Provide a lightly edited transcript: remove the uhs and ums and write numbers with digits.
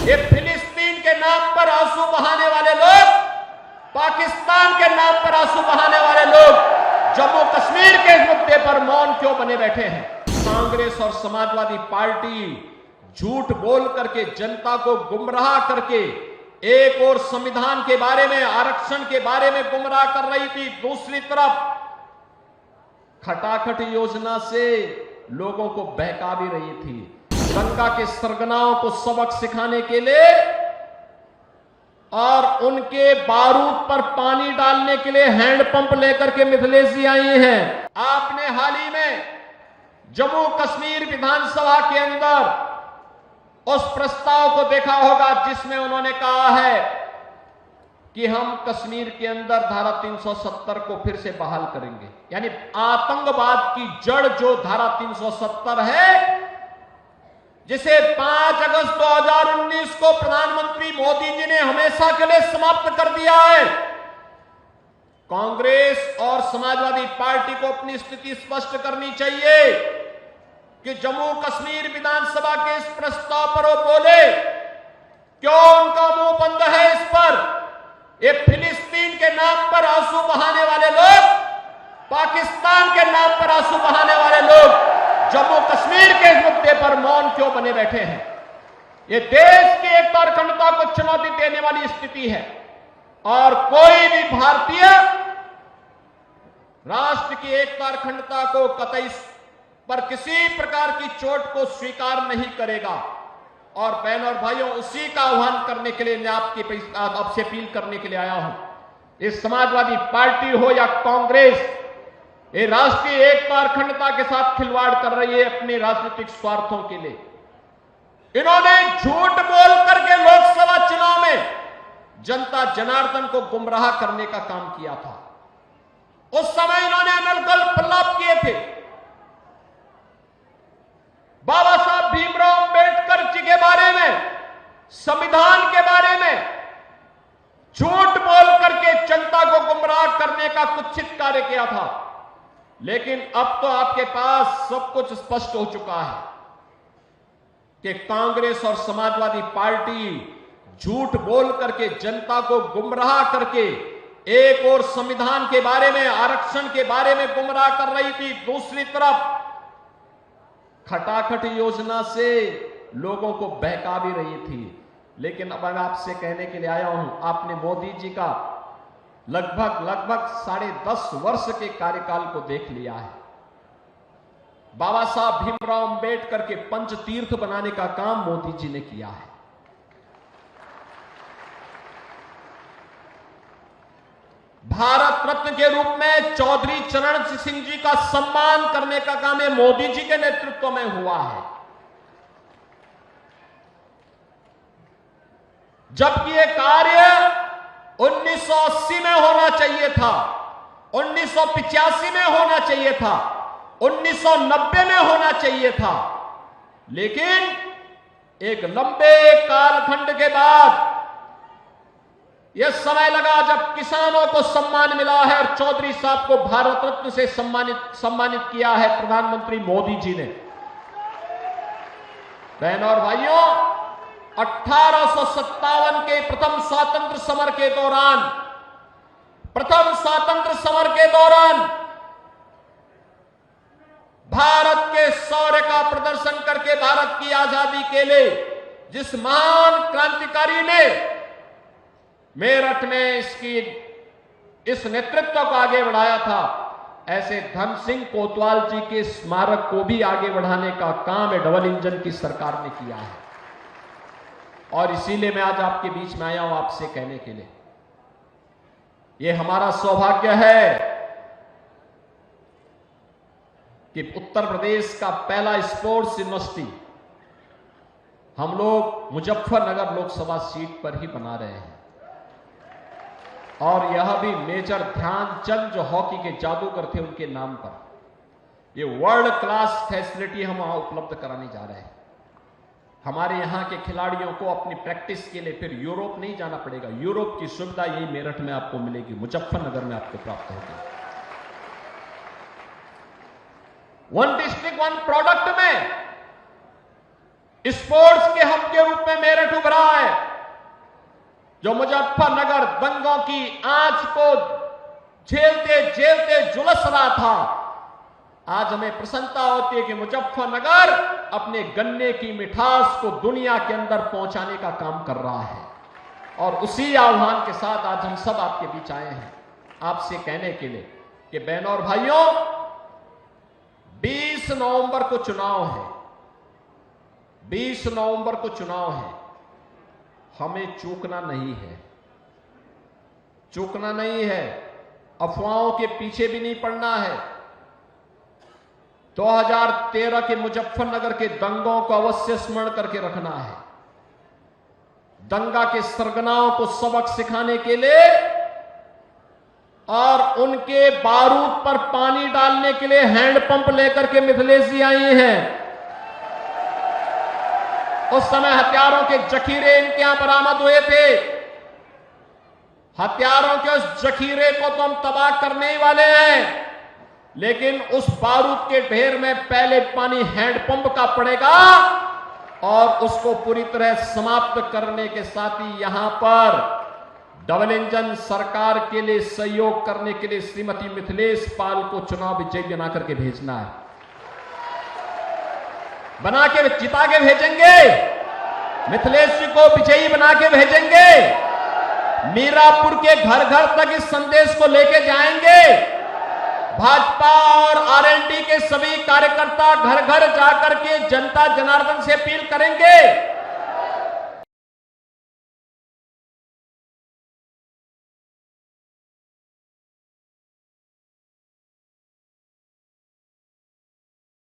ये फिलिस्तीन के नाम पर आंसू बहाने वाले लोग, पाकिस्तान के नाम पर आंसू बहाने वाले लोग जम्मू कश्मीर के मुद्दे पर मौन क्यों बने बैठे हैं? कांग्रेस और समाजवादी पार्टी झूठ बोल करके जनता को गुमराह करके एक और संविधान के बारे में, आरक्षण के बारे में गुमराह कर रही थी, दूसरी तरफ खटाखट योजना से लोगों को बहका भी रही थी। गंगा के सरगनाओं को सबक सिखाने के लिए और उनके बारूद पर पानी डालने के लिए हैंडपंप लेकर के मिथिलेश जी आई हैं। आपने हाल ही में जम्मू कश्मीर विधानसभा के अंदर उस प्रस्ताव को देखा होगा जिसमें उन्होंने कहा है कि हम कश्मीर के अंदर धारा 370 को फिर से बहाल करेंगे। यानी आतंकवाद की जड़ जो धारा 370 है, जिसे 5 अगस्त 2019 को प्रधानमंत्री मोदी जी ने हमेशा के लिए समाप्त कर दिया है। कांग्रेस और समाजवादी पार्टी को अपनी स्थिति स्पष्ट करनी चाहिए कि जम्मू कश्मीर विधानसभा के इस प्रस्ताव पर वो बोले, क्यों उनका मुंह बंद है इस पर? ये फिलिस्तीन के नाम पर आंसू बहाने वाले लोग, पाकिस्तान के नाम पर आंसू बहाने वाले लोग जम्मू कश्मीर के मुद्दे पर मौन क्यों बने बैठे हैं? ये देश की एकता और अखंडता को चुनौती देने वाली स्थिति है और कोई भी भारतीय राष्ट्र की एकता और अखंडता को कतई पर किसी प्रकार की चोट को स्वीकार नहीं करेगा। और बहनों और भाइयों, उसी का आह्वान करने के लिए मैं आपसे अपील करने के लिए आया हूं। इस समाजवादी पार्टी हो या कांग्रेस, ये राष्ट्रीय एकता और अखंडता के साथ खिलवाड़ कर रही है अपने राजनीतिक स्वार्थों के लिए। इन्होंने झूठ बोल करके लोकसभा चुनाव में जनता जनार्दन को गुमराह करने का काम किया था। उस समय इन्होंने अनर्गल प्रलाप किए थे। बाबा साहब भीमराव अंबेडकर जी के बारे में, संविधान के बारे में झूठ बोल करके जनता को गुमराह करने का कुत्सित कार्य किया था। लेकिन अब तो आपके पास सब कुछ स्पष्ट हो चुका है कि कांग्रेस और समाजवादी पार्टी झूठ बोल करके जनता को गुमराह करके एक और संविधान के बारे में, आरक्षण के बारे में गुमराह कर रही थी, दूसरी तरफ खटाखट योजना से लोगों को बहका भी रही थी। लेकिन अब मैं आपसे कहने के लिए आया हूं, आपने मोदी जी का लगभग 10.5 वर्ष के कार्यकाल को देख लिया है। बाबा साहब भीमराव अंबेडकर के पंचतीर्थ बनाने का काम मोदी जी ने किया है। भारत रत्न के रूप में चौधरी चरण सिंह जी का सम्मान करने का काम ये मोदी जी के नेतृत्व में हुआ है। जबकि यह कार्य 1980 में होना चाहिए था, 1985 में होना चाहिए था, 1990 में होना चाहिए था। लेकिन एक लंबे कालखंड के बाद यह समय लगा जब किसानों को सम्मान मिला है और चौधरी साहब को भारत रत्न से सम्मानित किया है प्रधानमंत्री मोदी जी ने। बहनों और भाइयों, 1857 के प्रथम स्वातंत्र समर के दौरान भारत के शौर्य का प्रदर्शन करके भारत की आजादी के लिए जिस महान क्रांतिकारी ने मेरठ में इस नेतृत्व को आगे बढ़ाया था, ऐसे धन सिंह कोतवाल जी के स्मारक को भी आगे बढ़ाने का काम डबल इंजन की सरकार ने किया है। और इसीलिए मैं आज आपके बीच में आया हूं आपसे कहने के लिए, यह हमारा सौभाग्य है कि उत्तर प्रदेश का पहला स्पोर्ट्स यूनिवर्सिटी हम लोग मुजफ्फरनगर लोकसभा सीट पर ही बना रहे हैं। और यह भी मेजर ध्यानचंद जो हॉकी के जादूगर थे उनके नाम पर यह वर्ल्ड क्लास फैसिलिटी हम वहां उपलब्ध कराने जा रहे हैं। हमारे यहां के खिलाड़ियों को अपनी प्रैक्टिस के लिए फिर यूरोप नहीं जाना पड़ेगा। यूरोप की सुविधा यही मेरठ में आपको मिलेगी, मुजफ्फरनगर में आपको प्राप्त होगी। वन डिस्ट्रिक्ट वन प्रोडक्ट में स्पोर्ट्स के हब के रूप में मेरठ उभरा है, जो मुजफ्फरनगर दंगों की आंच को झेलते झेलते झुलस रहा था। आज हमें प्रसन्नता होती है कि मुजफ्फरनगर अपने गन्ने की मिठास को दुनिया के अंदर पहुंचाने का काम कर रहा है। और उसी आह्वान के साथ आज हम सब आपके बीच आए हैं, आपसे कहने के लिए कि बहनों और भाइयों, 20 नवंबर को चुनाव है, 20 नवंबर को चुनाव है। हमें चूकना नहीं है, चूकना नहीं है, अफवाहों के पीछे भी नहीं पड़ना है। 2013 के मुजफ्फरनगर के दंगों को अवश्य स्मरण करके रखना है। दंगा के सरगनाओं को सबक सिखाने के लिए और उनके बारूद पर पानी डालने के लिए हैंडपंप लेकर के मिथिलेश जी आई हैं। उस समय हथियारों के जखीरे इनके यहां बरामद हुए थे। हथियारों के उस जखीरे को तो हम तबाह करने ही वाले हैं, लेकिन उस बारूद के ढेर में पहले पानी हैंडपंप का पड़ेगा और उसको पूरी तरह समाप्त करने के साथ ही यहां पर डबल इंजन सरकार के लिए सहयोग करने के लिए श्रीमती मिथिलेश पाल को चुनाव विजयी बना करके भेजना है। बना के जिता के भेजेंगे, मिथिलेश जी को विजयी बना के भेजेंगे। मीरापुर के घर घर तक इस संदेश को लेके जाएंगे। भाजपा और आरएलडी के सभी कार्यकर्ता घर घर जाकर के जनता जनार्दन से अपील करेंगे